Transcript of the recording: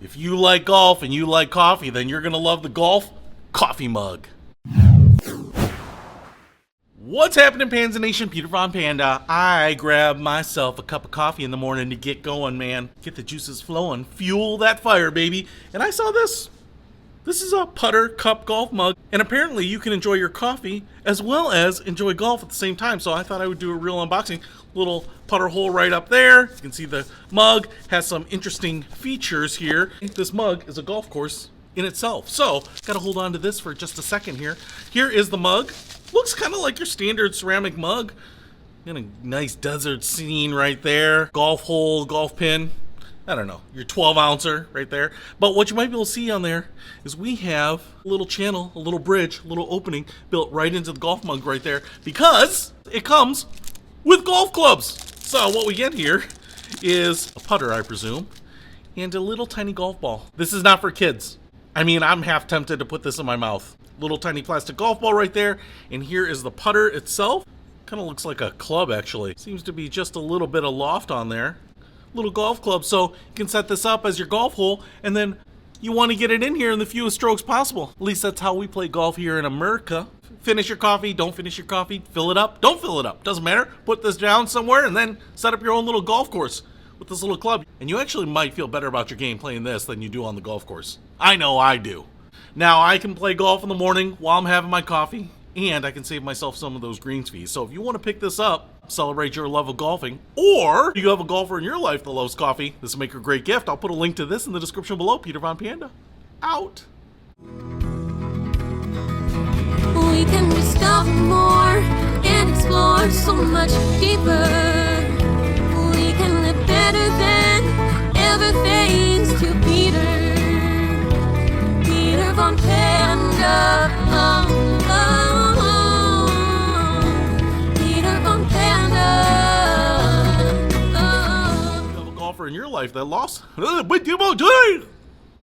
If you like golf and you like coffee, then you're going to love the golf coffee mug. What's happening, Panda Nation? Peter von Panda. I grab myself a cup of coffee in the morning to get going, man. Get the juices flowing. Fuel that fire, baby. And I saw this. This is a putter cup golf mug. And apparently you can enjoy your coffee as well as enjoy golf at the same time. So I thought I would do a real unboxing. Little putter hole right up there. You can see the mug has some interesting features here. This mug is a golf course in itself. So gotta hold on to this for just a second here. Here is the mug. Looks kind of like your standard ceramic mug. Got a nice desert scene right there. Golf hole, golf pin. I don't know, your 12-ouncer right there. But what you might be able to see on there is we have a little channel, a little bridge, a little opening built right into the golf mug right there because it comes with golf clubs. So what we get here is a putter, I presume, and a little tiny golf ball. This is not for kids. I mean, I'm half tempted to put this in my mouth. Little tiny plastic golf ball right there. And here is the putter itself. Kind of looks like a club, actually. Seems to be just a little bit of loft on there. Little golf club. So you can set this up as your golf hole, and then you want to get it in here in the fewest strokes possible. At least that's how we play golf here in America. Finish your coffee, don't finish your coffee, fill it up, don't fill it up. Doesn't matter. Put this down somewhere and then set up your own little golf course with this little club. And you actually might feel better about your game playing this than you do on the golf course. I know I do. Now, I can play golf in the morning while I'm having my coffee, and I can save myself some of those greens fees. So if you want to pick this up, celebrate your love of golfing, or you have a golfer in your life that loves coffee, this will make a great gift. I'll put a link to this in the description below. Peter von Panda, out. We can discover more and explore so much deeper. We can live better than ever thanks to Peter von Panda. Peter von Panda. You have a golfer in your life that lost.